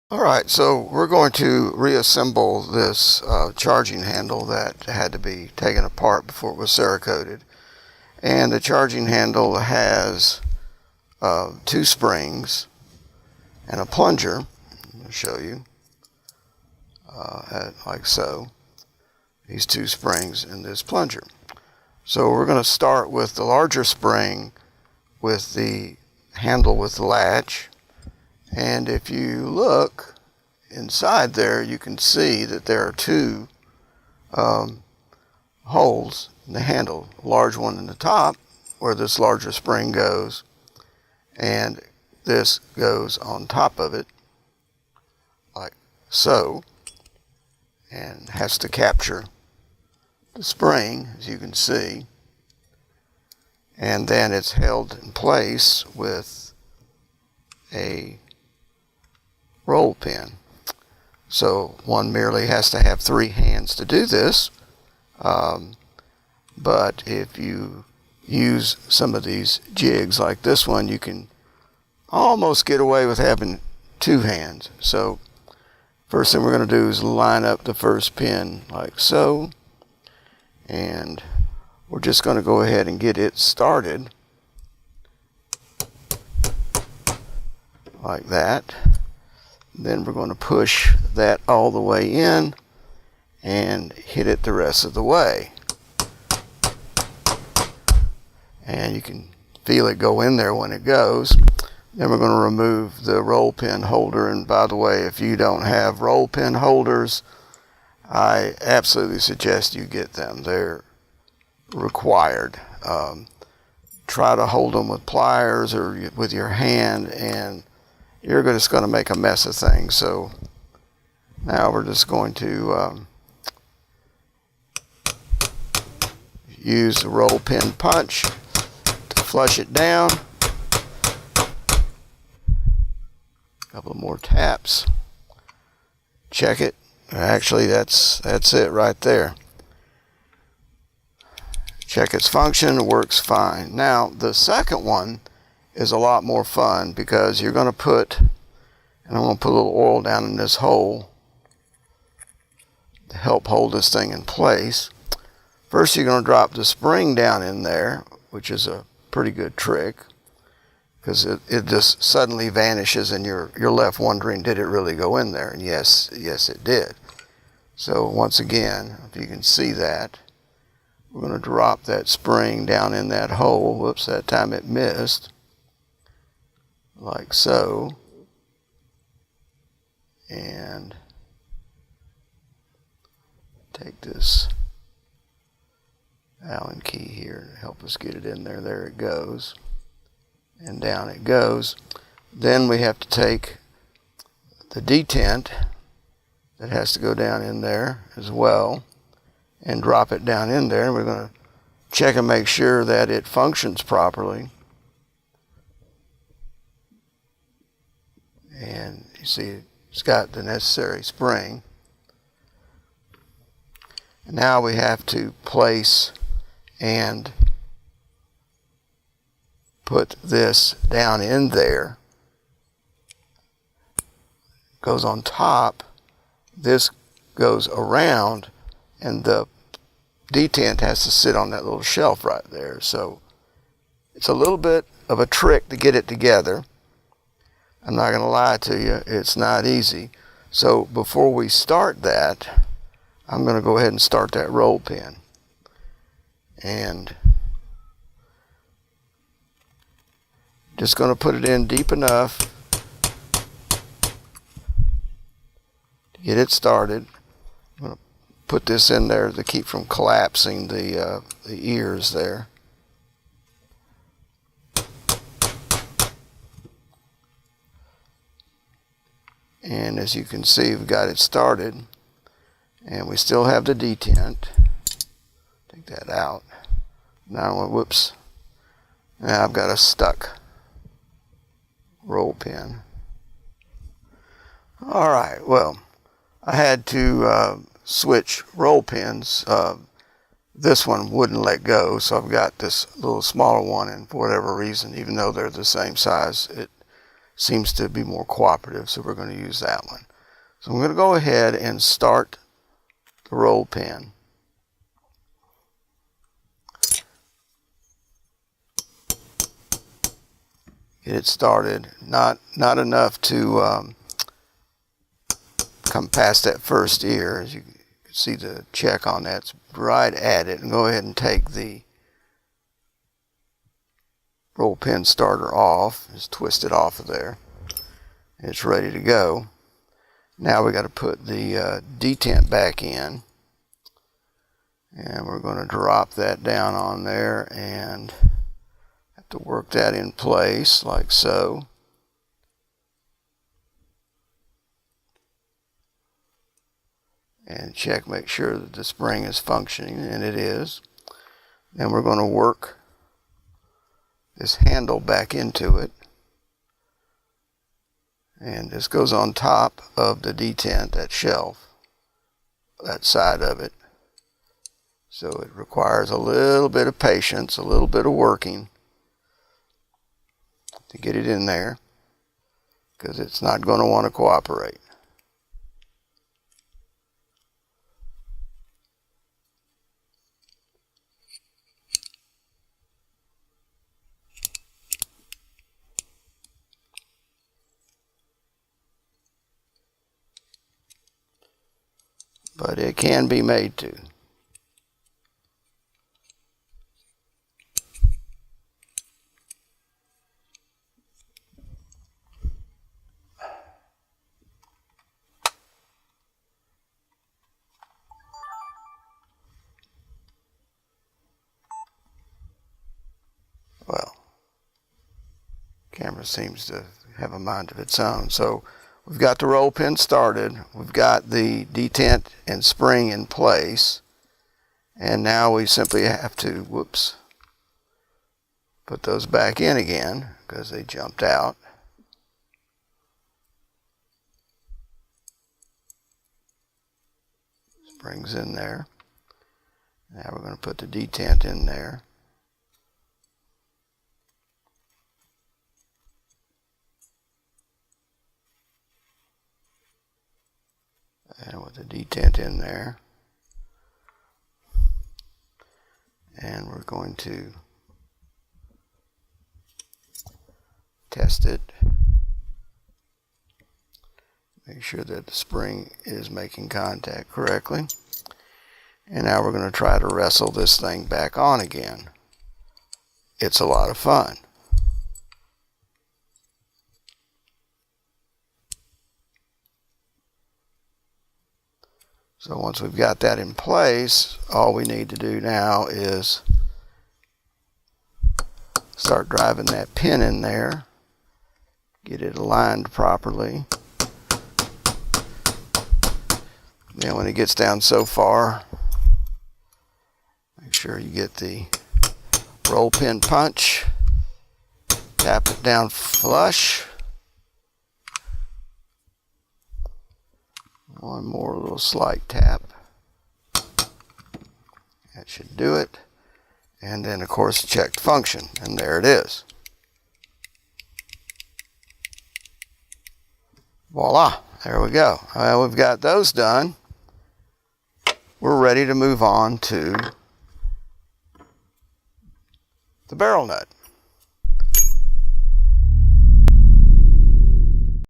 Alright, so we're going to reassemble this charging handle that had to be taken apart before it was Cerakoted. And the charging handle has two springs and a plunger. I'll show you like so. These two springs and this plunger. So we're going to start with the larger spring with the handle with the latch. And if you look inside there, you can see that there are two holes in the handle. A large one in the top where this larger spring goes, and this goes on top of it like so, and has to capture the spring, as you can see, and then it's held in place with a roll pin. So one merely has to have three hands to do this, but if you use some of these jigs like this one, you can almost get away with having two hands. So first thing we're going to do is line up the first pin like so, and we're just going to go ahead and get it started like that. Then we're going to push that all the way in and hit it the rest of the way. And you can feel it go in there when it goes. Then we're going to remove the roll pin holder. And by the way, if you don't have roll pin holders, I absolutely suggest you get them. They're required. Try to hold them with pliers or with your hand, and you're just going to make a mess of things. So now we're just going to use the roll pin punch to flush it down. A couple of more taps. Check it. Actually, that's it right there. Check its function. It works fine. Now the second one is a lot more fun because you're going to put, and I'm going to put a little oil down in this hole to help hold this thing in place. First you're going to drop the spring down in there, which is a pretty good trick because it just suddenly vanishes and you're left wondering, did it really go in there? And yes it did. So once again, if you can see that, we're going to drop that spring down in that hole. Whoops, that time it missed. Like so, and take this Allen key here to help us get it in there. There it goes, and down it goes. Then we have to take the detent that has to go down in there as well and drop it down in there. And we're going to check and make sure that it functions properly. And you see it's got the necessary spring. And now we have to place and put this down in there. Goes on top. This goes around, and the detent has to sit on that little shelf right there. So it's a little bit of a trick to get it together. I'm not going to lie to you, it's not easy. So before we start that, I'm going to go ahead and start that roll pin. And just going to put it in deep enough to get it started. I'm going to put this in there to keep from collapsing the ears there. And as you can see, we've got it started, and we still have the detent. Take that out. Now, whoops. Now I've got a stuck roll pin. All right, well, I had to switch roll pins. This one wouldn't let go, so I've got this little smaller one, and for whatever reason, even though they're the same size, it seems to be more cooperative, so we're going to use that one. So I'm going to go ahead and start the roll pin. Get it started. Not enough to come past that first ear. As you can see, the check on that's right at it. And go ahead and take the roll pin starter off. Just twist it off of there. It's ready to go. Now we got to put the detent back in. And we're going to drop that down on there and have to work that in place like so. And check, make sure that the spring is functioning, and it is. Then we're going to work this handle back into it. And this goes on top of the detent, that shelf, that side of it. So it requires a little bit of patience, a little bit of working to get it in there, because it's not going to want to cooperate. But it can be made to. Well, camera seems to have a mind of its own. So we've got the roll pin started. We've got the detent and spring in place. And now we simply have to, put those back in again because they jumped out. Spring's in there. Now we're going to put the detent in there. And with the detent in there. And we're going to test it. Make sure that the spring is making contact correctly. And now we're going to try to wrestle this thing back on again. It's a lot of fun. So once we've got that in place, all we need to do now is start driving that pin in there, get it aligned properly. Then when it gets down so far, make sure you get the roll pin punch, tap it down flush. One more little slight tap. That should do it. And then, of course, checked function. And there it is. Voila. There we go. Well, we've got those done. We're ready to move on to the barrel nut.